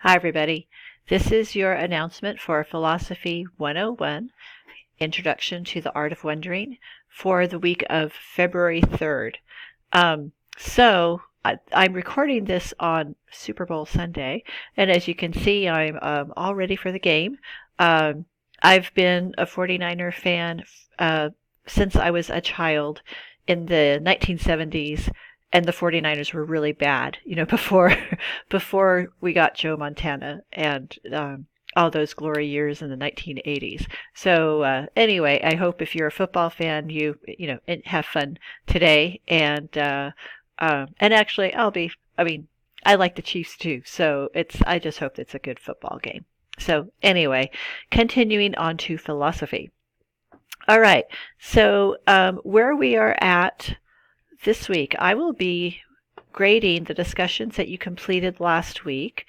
Hi, everybody. This is your announcement for Philosophy 101, Introduction to the Art of Wondering, for the week of February 3rd. I'm recording this on Super Bowl Sunday, and as you can see, I'm all ready for the game. I've been a 49er fan since I was a child in the 1970s, and the 49ers were really bad, before we got Joe Montana and all those glory years in the 1980s. So anyway, I hope if you're a football fan, you have fun today. And actually, I like the Chiefs too, so I just hope it's a good football game. So anyway, continuing on to philosophy. All right, so where we are at this week, I will be grading the discussions that you completed last week.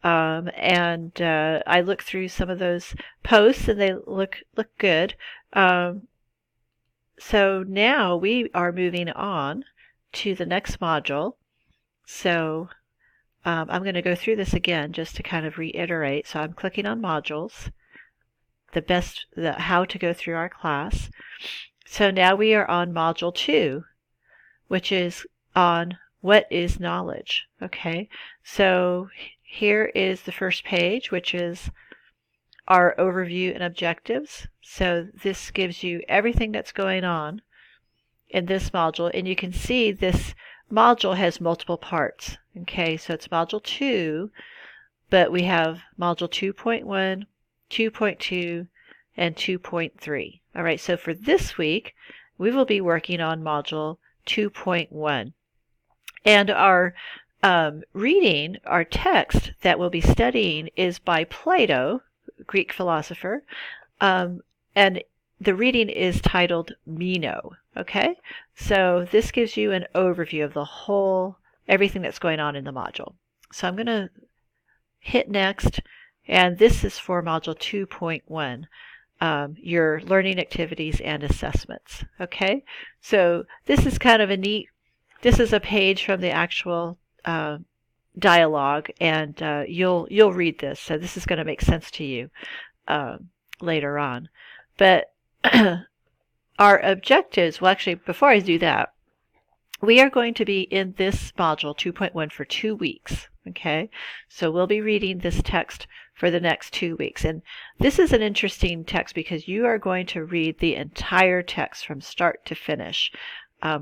I looked through some of those posts and they look good. So now we are moving on to the next module. So I'm going to go through this again just to kind of reiterate. So I'm clicking on modules, how to go through our class. So now we are on module 2, which is on what is knowledge. Okay, so here is the first page, which is our overview and objectives. So this gives you everything that's going on in this module, and you can see this module has multiple parts. Okay, so it's module 2, but we have module 2.1, 2.2, and 2.3. All right, so for this week, we will be working on module 2.1. And our reading, our text that we'll be studying is by Plato, Greek philosopher, and the reading is titled Meno. Okay, so this gives you an overview of everything that's going on in the module. So I'm going to hit next, and this is for module 2.1. Your learning activities and assessments. Okay, so this is kind of this is a page from the actual dialogue, and you'll read this, so this is going to make sense to you later on. But our objectives, well, actually, before I do that, we are going to be in this module 2.1 for 2 weeks. Okay, so we'll be reading this text for the next 2 weeks. And this is an interesting text because you are going to read the entire text from start to finish,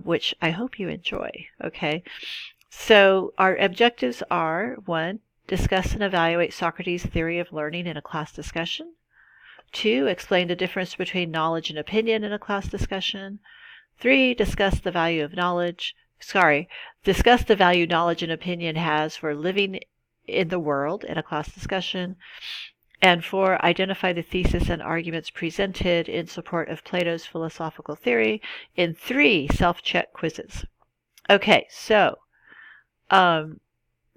which I hope you enjoy. Okay, so our objectives are: 1, discuss and evaluate Socrates' theory of learning in a class discussion. 2, explain the difference between knowledge and opinion in a class discussion. 3, discuss the value knowledge and opinion has for living in the world in a class discussion. And 4, identify the thesis and arguments presented in support of Plato's philosophical theory in 3 self-check quizzes. Okay, so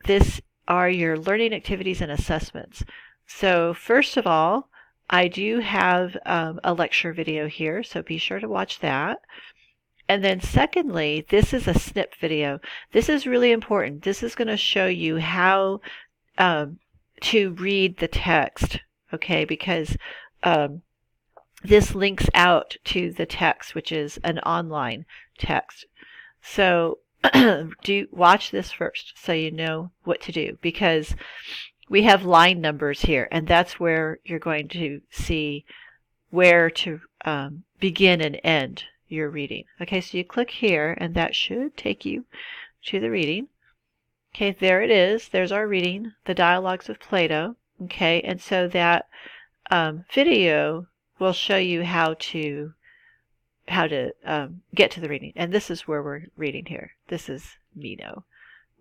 this are your learning activities and assessments. So first of all, I do have a lecture video here, so be sure to watch that. And then secondly, this is a snip video. This is really important. This is going to show you how to read the text, okay, because this links out to the text, which is an online text. So watch this first so you know what to do, because we have line numbers here, and that's where you're going to see where to begin and end your reading. Okay, so you click here, and that should take you to the reading. Okay, there it is. There's our reading, the Dialogues of Plato. Okay, and so that video will show you how to get to the reading. And this is where we're reading here. This is Meno.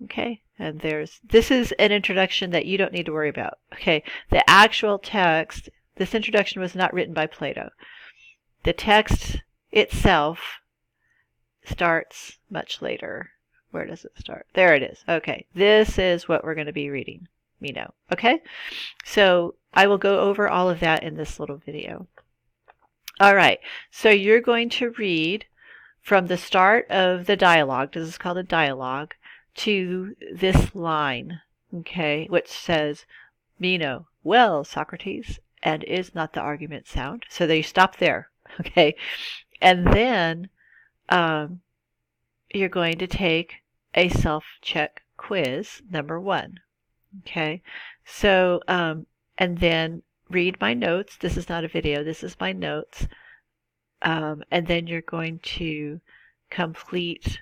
Okay, and this is an introduction that you don't need to worry about. Okay, the actual text, this introduction was not written by Plato. The text itself starts much later. Where does it start? There it is. Okay, this is what we're going to be reading, Meno. Okay, so I will go over all of that in this little video. All right, so you're going to read from the start of the dialogue, this is called a dialogue, to this line, okay, which says, Meno, well, Socrates, and is not the argument sound? So they stop there, okay? And then you're going to take a self-check quiz, number 1, okay? So, and then read my notes. This is not a video, this is my notes. And then you're going to complete,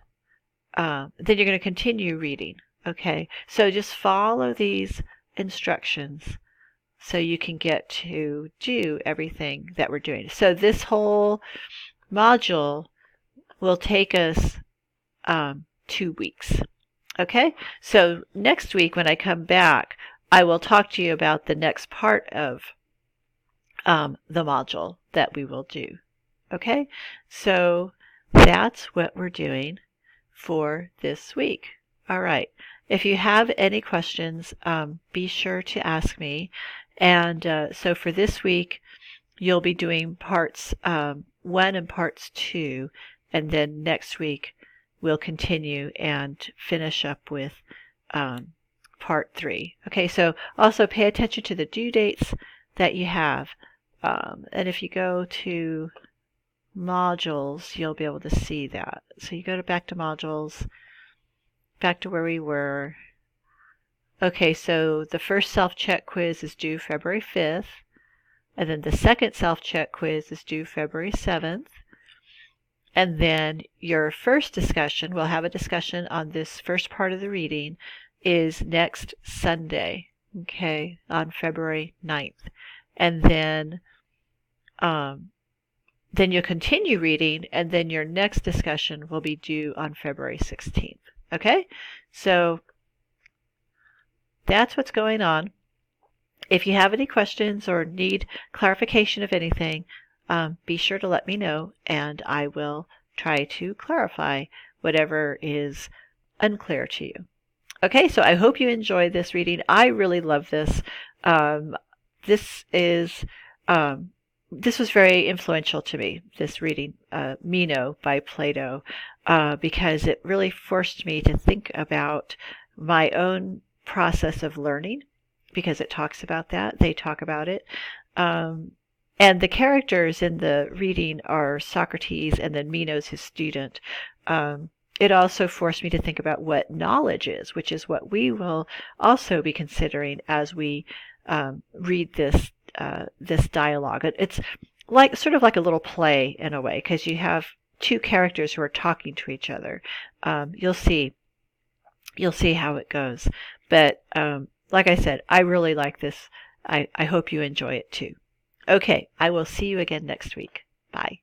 then you're going to continue reading, okay? So just follow these instructions so you can get to do everything that we're doing. So this whole module will take us 2 weeks. Okay, so next week when I come back, I will talk to you about the next part of the module that we will do. Okay, so that's what we're doing for this week. All right, if you have any questions, be sure to ask me. And so for this week, you'll be doing parts 1 and parts 2, and then next week we'll continue and finish up with part 3. Okay, so also pay attention to the due dates that you have. And if you go to modules, you'll be able to see that. So you go back to modules, back to where we were. Okay, so the first self-check quiz is due February 5th. And then the second self-check quiz is due February 7th. And then your first discussion, we'll have a discussion on this first part of the reading, is next Sunday, okay, on February 9th. And then you'll continue reading, and then your next discussion will be due on February 16th, okay? So that's what's going on. If you have any questions or need clarification of anything, be sure to let me know, and I will try to clarify whatever is unclear to you. Okay, so I hope you enjoyed this reading. I really love this. This was very influential to me, this reading, Meno by Plato, because it really forced me to think about my own process of learning, because it talks about that. They talk about it. And the characters in the reading are Socrates, and then Meno's his student. It also forced me to think about what knowledge is, which is what we will also be considering as we read this dialogue. It's like sort of like a little play in a way, because you have two characters who are talking to each other. You'll see how it goes. But like I said, I really like this. I hope you enjoy it too. Okay, I will see you again next week. Bye.